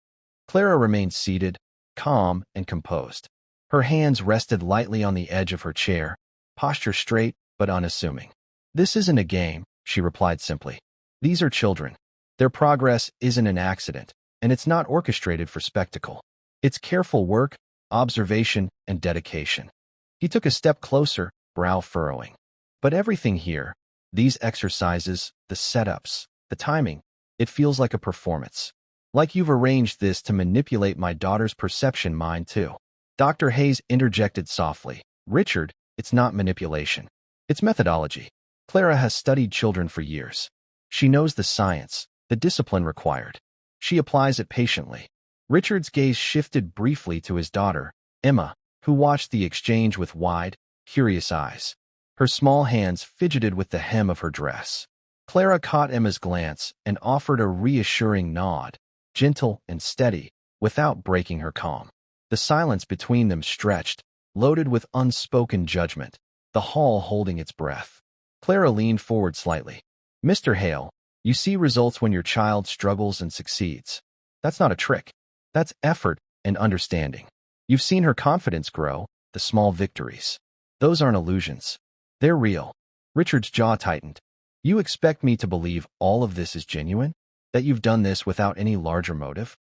Clara remained seated, calm and composed. Her hands rested lightly on the edge of her chair, posture straight but unassuming. "This isn't a game," she replied simply. "These are children. Their progress isn't an accident, and it's not orchestrated for spectacle. It's careful work, observation, and dedication." He took a step closer, brow furrowing. "But everything here, these exercises, the setups, the timing, it feels like a performance. Like you've arranged this to manipulate my daughter's perception mind too." Dr. Hayes interjected softly. "Richard, it's not manipulation. It's methodology. Clara has studied children for years. She knows the science, the discipline required. She applies it patiently." Richard's gaze shifted briefly to his daughter, Emma, who watched the exchange with wide, curious eyes. Her small hands fidgeted with the hem of her dress. Clara caught Emma's glance and offered a reassuring nod, gentle and steady, without breaking her calm. The silence between them stretched, loaded with unspoken judgment, the hall holding its breath. Clara leaned forward slightly. "Mr. Hale, you see results when your child struggles and succeeds. That's not a trick. That's effort and understanding. You've seen her confidence grow, the small victories. Those aren't illusions. They're real." Richard's jaw tightened. "You expect me to believe all of this is genuine? That you've done this without any larger motive?"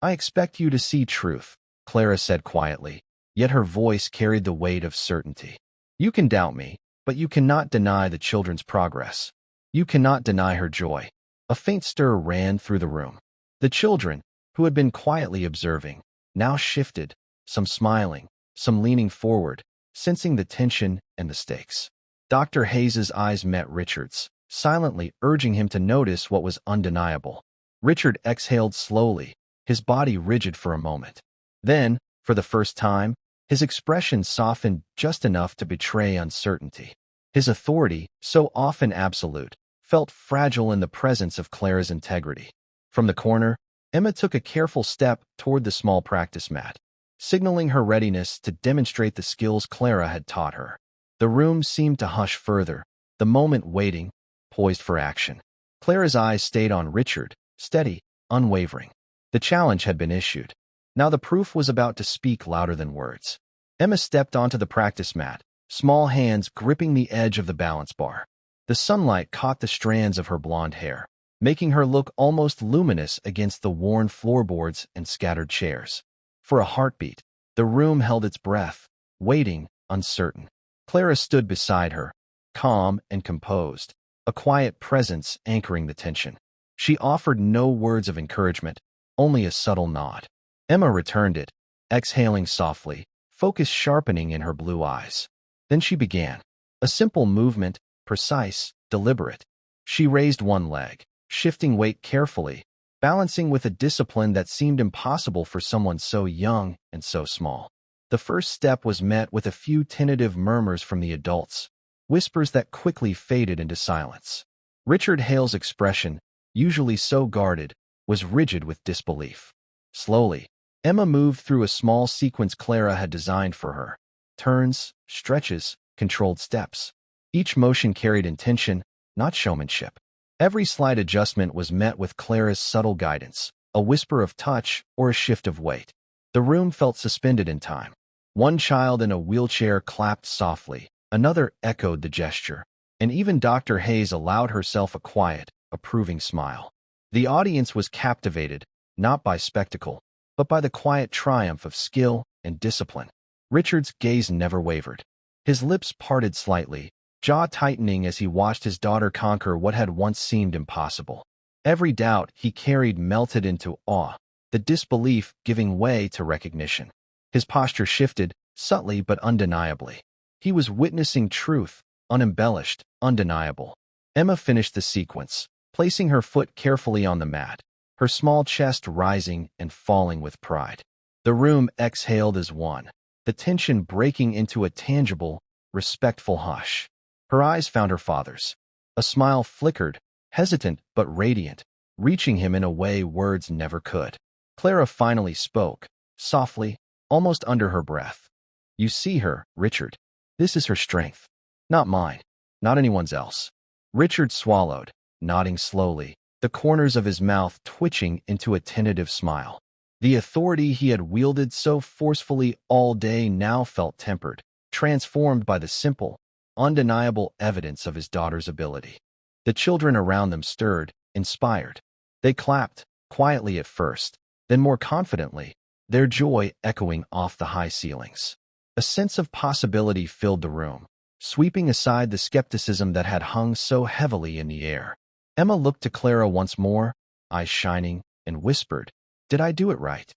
"I expect you to see truth," Clara said quietly, yet her voice carried the weight of certainty. "You can doubt me, but you cannot deny the children's progress. You cannot deny her joy." A faint stir ran through the room. The children, who had been quietly observing, now shifted, some smiling, some leaning forward, sensing the tension and the stakes. Dr. Hayes's eyes met Richard's, silently urging him to notice what was undeniable. Richard exhaled slowly, his body rigid for a moment. Then, for the first time, his expression softened just enough to betray uncertainty. His authority, so often absolute, felt fragile in the presence of Clara's integrity. From the corner, Emma took a careful step toward the small practice mat, signaling her readiness to demonstrate the skills Clara had taught her. The room seemed to hush further, the moment waiting, poised for action. Clara's eyes stayed on Richard, steady, unwavering. The challenge had been issued. Now the proof was about to speak louder than words. Emma stepped onto the practice mat, small hands gripping the edge of the balance bar. The sunlight caught the strands of her blonde hair, making her look almost luminous against the worn floorboards and scattered chairs. For a heartbeat, the room held its breath, waiting, uncertain. Clara stood beside her, calm and composed, a quiet presence anchoring the tension. She offered no words of encouragement, only a subtle nod. Emma returned it, exhaling softly, focus sharpening in her blue eyes. Then she began. A simple movement, precise, deliberate. She raised one leg, shifting weight carefully, balancing with a discipline that seemed impossible for someone so young and so small. The first step was met with a few tentative murmurs from the adults, whispers that quickly faded into silence. Richard Hale's expression, usually so guarded, was rigid with disbelief. Slowly, Emma moved through a small sequence Clara had designed for her. Turns, stretches, controlled steps. Each motion carried intention, not showmanship. Every slight adjustment was met with Clara's subtle guidance, a whisper of touch or a shift of weight. The room felt suspended in time. One child in a wheelchair clapped softly, another echoed the gesture, and even Dr. Hayes allowed herself a quiet, approving smile. The audience was captivated, not by spectacle, but by the quiet triumph of skill and discipline. Richard's gaze never wavered. His lips parted slightly, jaw tightening as he watched his daughter conquer what had once seemed impossible. Every doubt he carried melted into awe, the disbelief giving way to recognition. His posture shifted, subtly but undeniably. He was witnessing truth, unembellished, undeniable. Emma finished the sequence, placing her foot carefully on the mat, her small chest rising and falling with pride. The room exhaled as one, the tension breaking into a tangible, respectful hush. Her eyes found her father's. A smile flickered, hesitant but radiant, reaching him in a way words never could. Clara finally spoke, softly, almost under her breath. "You see her, Richard. This is her strength. Not mine. Not anyone's else." Richard swallowed, nodding slowly, the corners of his mouth twitching into a tentative smile. The authority he had wielded so forcefully all day now felt tempered, transformed by the simple, undeniable evidence of his daughter's ability. The children around them stirred, inspired. They clapped, quietly at first, then more confidently, their joy echoing off the high ceilings. A sense of possibility filled the room, sweeping aside the skepticism that had hung so heavily in the air. Emma looked to Clara once more, eyes shining, and whispered, "Did I do it right?"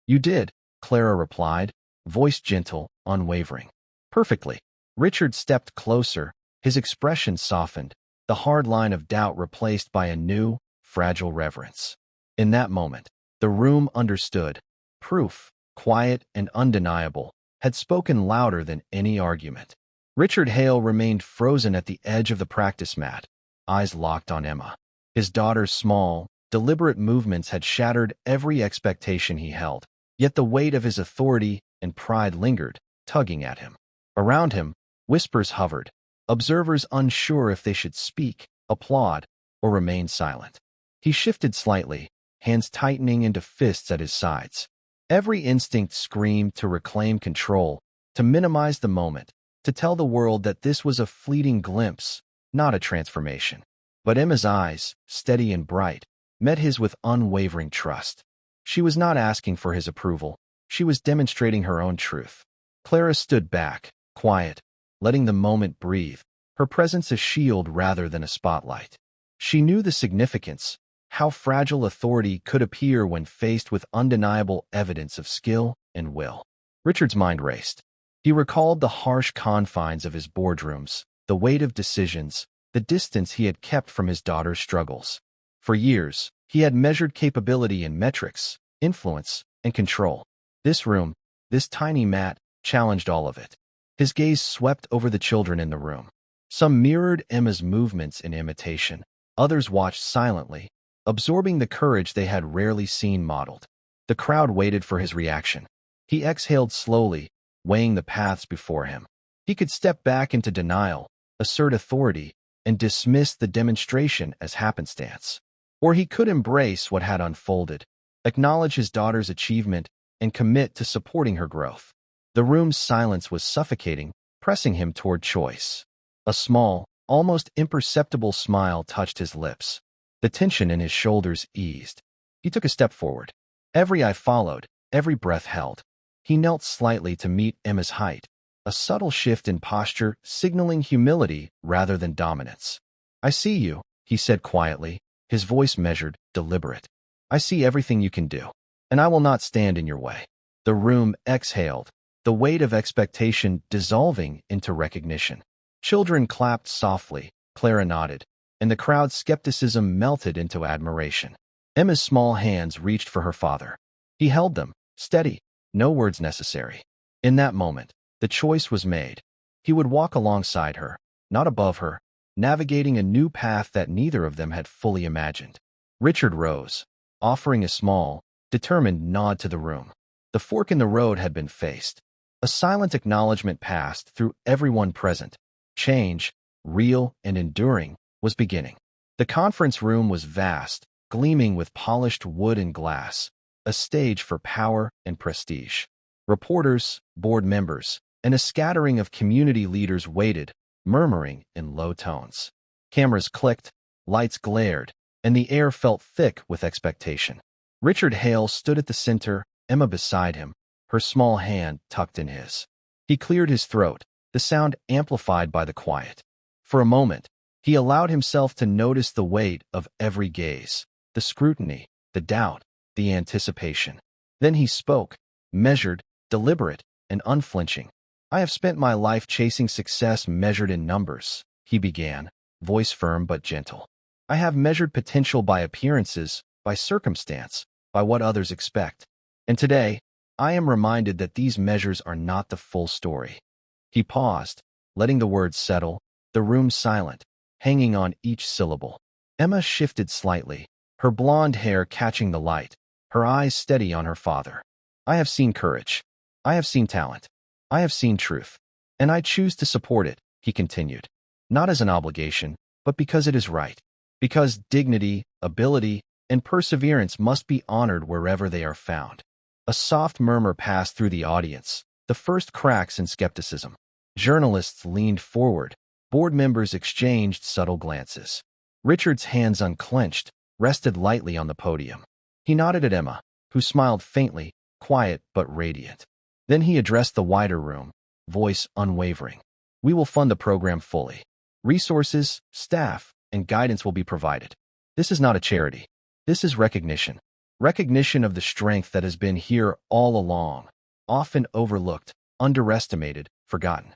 "You did," Clara replied, voice gentle, unwavering. "Perfectly." Richard stepped closer, his expression softened, the hard line of doubt replaced by a new, fragile reverence. In that moment, the room understood. Proof, quiet and undeniable, had spoken louder than any argument. Richard Hale remained frozen at the edge of the practice mat, eyes locked on Emma. His daughter's small, deliberate movements had shattered every expectation he held, yet the weight of his authority and pride lingered, tugging at him. Around him, whispers hovered, observers unsure if they should speak, applaud, or remain silent. He shifted slightly, hands tightening into fists at his sides. Every instinct screamed to reclaim control, to minimize the moment, to tell the world that this was a fleeting glimpse, not a transformation. But Emma's eyes, steady and bright, met his with unwavering trust. She was not asking for his approval. She was demonstrating her own truth. Clara stood back, quiet, letting the moment breathe, her presence a shield rather than a spotlight. She knew the significance, how fragile authority could appear when faced with undeniable evidence of skill and will. Richard's mind raced. He recalled the harsh confines of his boardrooms, the weight of decisions, the distance he had kept from his daughter's struggles. For years, he had measured capability in metrics, influence, and control. This room, this tiny mat, challenged all of it. His gaze swept over the children in the room. Some mirrored Emma's movements in imitation. Others watched silently, absorbing the courage they had rarely seen modeled. The crowd waited for his reaction. He exhaled slowly, weighing the paths before him. He could step back into denial, assert authority, and dismiss the demonstration as happenstance. Or he could embrace what had unfolded, acknowledge his daughter's achievement, and commit to supporting her growth. The room's silence was suffocating, pressing him toward choice. A small, almost imperceptible smile touched his lips. The tension in his shoulders eased. He took a step forward. Every eye followed, every breath held. He knelt slightly to meet Emma's height, a subtle shift in posture signaling humility rather than dominance. "I see you," he said quietly, his voice measured, deliberate. "I see everything you can do, and I will not stand in your way." The room exhaled, the weight of expectation dissolving into recognition. Children clapped softly, Clara nodded, and the crowd's skepticism melted into admiration. Emma's small hands reached for her father. He held them, steady, no words necessary. In that moment, the choice was made. He would walk alongside her, not above her, navigating a new path that neither of them had fully imagined. Richard rose, offering a small, determined nod to the room. The fork in the road had been faced. A silent acknowledgement passed through everyone present. Change, real and enduring, was beginning. The The conference room was vast, gleaming with polished wood and glass, a stage for power and prestige. Reporters, board members, and a scattering of community leaders waited, murmuring in low tones. Cameras clicked, lights glared, and the air felt thick with expectation. Richard Hale stood at the center, Emma beside him, her small hand tucked in his. He cleared his throat, the sound amplified by the quiet. For a moment, he allowed himself to notice the weight of every gaze, the scrutiny, the doubt, the anticipation. Then he spoke, measured, deliberate, and unflinching. "I have spent my life chasing success measured in numbers," he began, voice firm but gentle. "I have measured potential by appearances, by circumstance, by what others expect. And today, I am reminded that these measures are not the full story." He paused, letting the words settle, the room silent, hanging on each syllable. Emma shifted slightly, her blonde hair catching the light, her eyes steady on her father. "I have seen courage. I have seen talent. I have seen truth. And I choose to support it," he continued. "Not as an obligation, but because it is right. Because dignity, ability, and perseverance must be honored wherever they are found." A soft murmur passed through the audience, the first cracks in skepticism. Journalists leaned forward, board members exchanged subtle glances. Richard's hands unclenched, rested lightly on the podium. He nodded at Emma, who smiled faintly, quiet but radiant. Then he addressed the wider room, voice unwavering. "We will fund the program fully. Resources, staff, and guidance will be provided. This is not a charity. This is recognition. Recognition of the strength that has been here all along, often overlooked, underestimated, forgotten."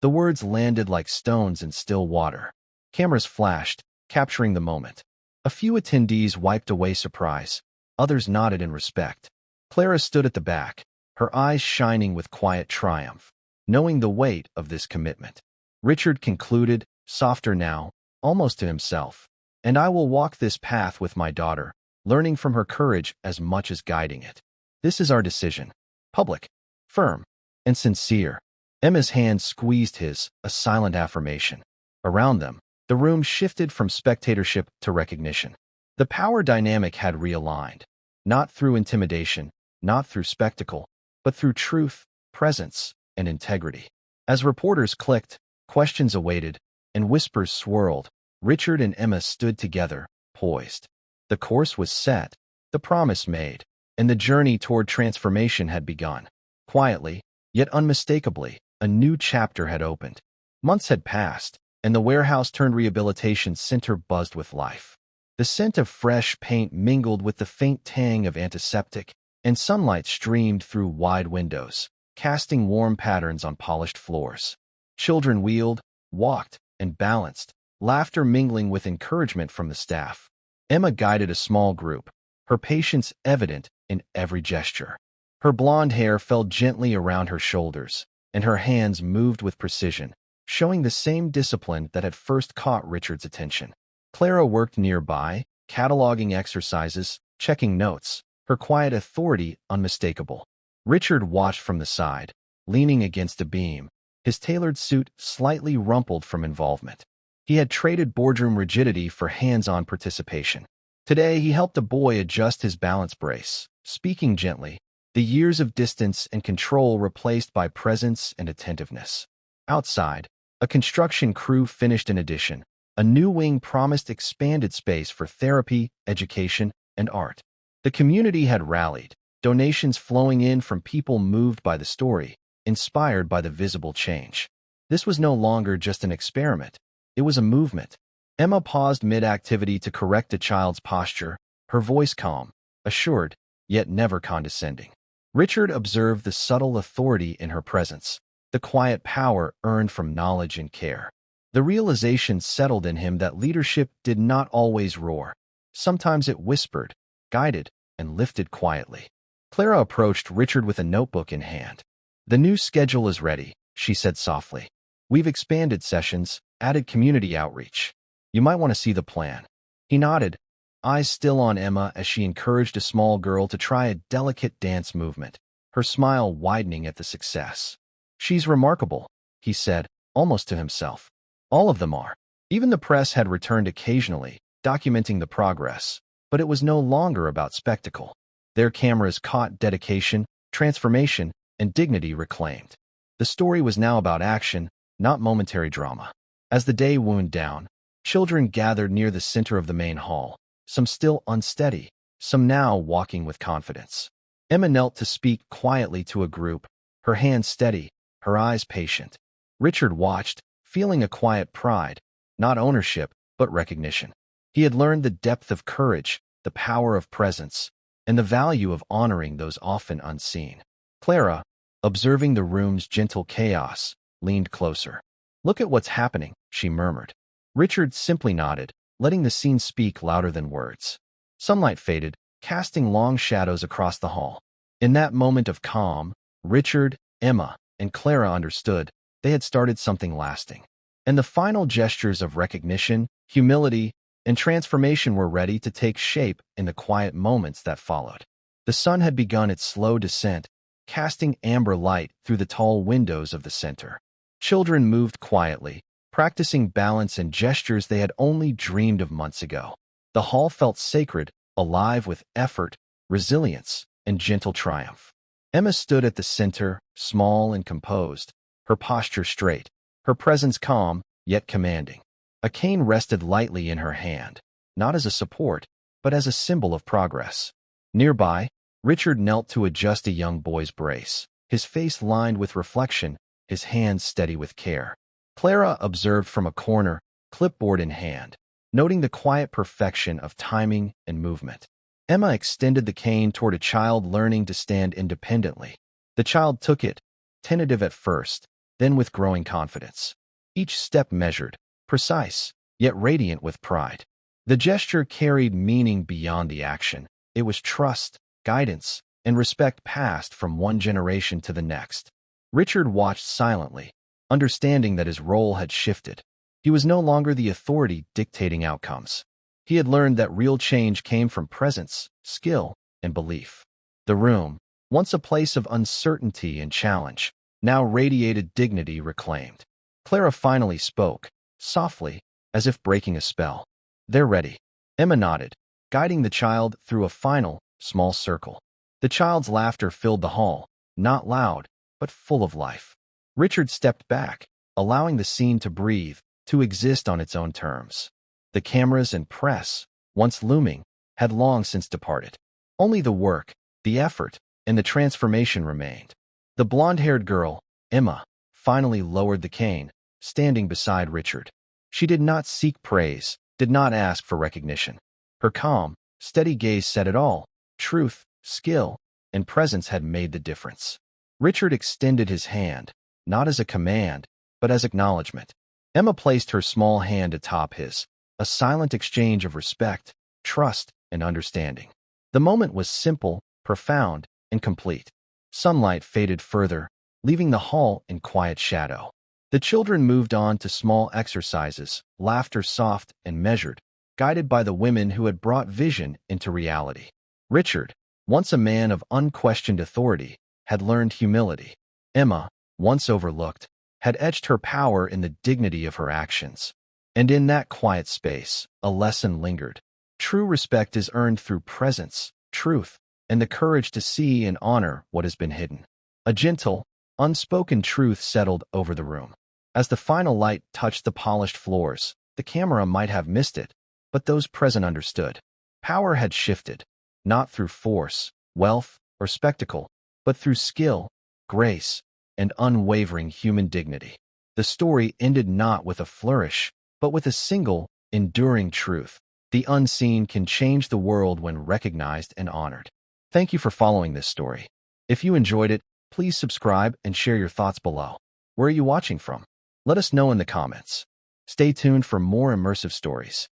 The words landed like stones in still water. Cameras flashed, capturing the moment. A few attendees wiped away surprise. Others nodded in respect. Clara stood at the back, her eyes shining with quiet triumph, knowing the weight of this commitment. Richard concluded, softer now, almost to himself, "And I will walk this path with my daughter, learning from her courage as much as guiding it. This is our decision. Public, firm, and sincere." Emma's hand squeezed his, a silent affirmation. Around them, the room shifted from spectatorship to recognition. The power dynamic had realigned, not through intimidation, not through spectacle, but through truth, presence, and integrity. As reporters clicked, questions awaited, and whispers swirled, Richard and Emma stood together, poised. The course was set, the promise made, and the journey toward transformation had begun. Quietly, yet unmistakably, a new chapter had opened. Months had passed, and the warehouse-turned-rehabilitation center buzzed with life. The scent of fresh paint mingled with the faint tang of antiseptic, and sunlight streamed through wide windows, casting warm patterns on polished floors. Children wheeled, walked, and balanced, laughter mingling with encouragement from the staff. Emma guided a small group, her patience evident in every gesture. Her blonde hair fell gently around her shoulders, and her hands moved with precision, showing the same discipline that had first caught Richard's attention. Clara worked nearby, cataloging exercises, checking notes, her quiet authority unmistakable. Richard watched from the side, leaning against a beam, his tailored suit slightly rumpled from involvement. He had traded boardroom rigidity for hands-on participation. Today, he helped a boy adjust his balance brace, speaking gently, the years of distance and control replaced by presence and attentiveness. Outside, a construction crew finished an addition. A new wing promised expanded space for therapy, education, and art. The community had rallied, donations flowing in from people moved by the story, inspired by the visible change. This was no longer just an experiment. It was a movement. Emma paused mid-activity to correct a child's posture, her voice calm, assured, yet never condescending. Richard observed the subtle authority in her presence, the quiet power earned from knowledge and care. The realization settled in him that leadership did not always roar. Sometimes it whispered, guided, and lifted quietly. Clara approached Richard with a notebook in hand. "The new schedule is ready," she said softly. "We've expanded sessions, added community outreach. You might want to see the plan." He nodded, eyes still on Emma as she encouraged a small girl to try a delicate dance movement, her smile widening at the success. "She's remarkable," he said, almost to himself. "All of them are." Even the press had returned occasionally, documenting the progress. But it was no longer about spectacle. Their cameras caught dedication, transformation, and dignity reclaimed. The story was now about action, not momentary drama. As the day wound down, children gathered near the center of the main hall, some still unsteady, some now walking with confidence. Emma knelt to speak quietly to a group, her hands steady, her eyes patient. Richard watched, feeling a quiet pride, not ownership, but recognition. He had learned the depth of courage, the power of presence, and the value of honoring those often unseen. Clara, observing the room's gentle chaos, leaned closer. "Look at what's happening," she murmured. Richard simply nodded, letting the scene speak louder than words. Sunlight faded, casting long shadows across the hall. In that moment of calm, Richard, Emma, and Clara understood they had started something lasting. And the final gestures of recognition, humility, and transformation were ready to take shape in the quiet moments that followed. The sun had begun its slow descent, casting amber light through the tall windows of the center. Children moved quietly, practicing balance and gestures they had only dreamed of months ago. The hall felt sacred, alive with effort, resilience, and gentle triumph. Emma stood at the center, small and composed, her posture straight, her presence calm, yet commanding. A cane rested lightly in her hand, not as a support, but as a symbol of progress. Nearby, Richard knelt to adjust a young boy's brace, his face lined with reflection, his hands steady with care. Clara observed from a corner, clipboard in hand, noting the quiet perfection of timing and movement. Emma extended the cane toward a child learning to stand independently. The child took it, tentative at first, then with growing confidence. Each step measured, precise, yet radiant with pride. The gesture carried meaning beyond the action. It was trust, guidance, and respect passed from one generation to the next. Richard watched silently, understanding that his role had shifted. He was no longer the authority dictating outcomes. He had learned that real change came from presence, skill, and belief. The room, once a place of uncertainty and challenge, now radiated dignity reclaimed. Clara finally spoke, softly, as if breaking a spell. "They're ready." Emma nodded, guiding the child through a final, small circle. The child's laughter filled the hall, not loud, but full of life. Richard stepped back, allowing the scene to breathe, to exist on its own terms. The cameras and press, once looming, had long since departed. Only the work, the effort, and the transformation remained. The blonde-haired girl, Emma, finally lowered the cane, standing beside Richard. She did not seek praise, did not ask for recognition. Her calm, steady gaze said it all. Truth, skill, and presence had made the difference. Richard extended his hand, not as a command, but as acknowledgement. Emma placed her small hand atop his, a silent exchange of respect, trust, and understanding. The moment was simple, profound, and complete. Sunlight faded further, leaving the hall in quiet shadow. The children moved on to small exercises, laughter soft and measured, guided by the women who had brought vision into reality. Richard, once a man of unquestioned authority, had learned humility. Emma, once overlooked, had etched her power in the dignity of her actions. And in that quiet space, a lesson lingered. True respect is earned through presence, truth, and the courage to see and honor what has been hidden. A gentle, unspoken truth settled over the room. As the final light touched the polished floors, the camera might have missed it, but those present understood. Power had shifted, not through force, wealth, or spectacle, but through skill, grace, and unwavering human dignity. The story ended not with a flourish, but with a single, enduring truth. The unseen can change the world when recognized and honored. Thank you for following this story. If you enjoyed it, please subscribe and share your thoughts below. Where are you watching from? Let us know in the comments. Stay tuned for more immersive stories.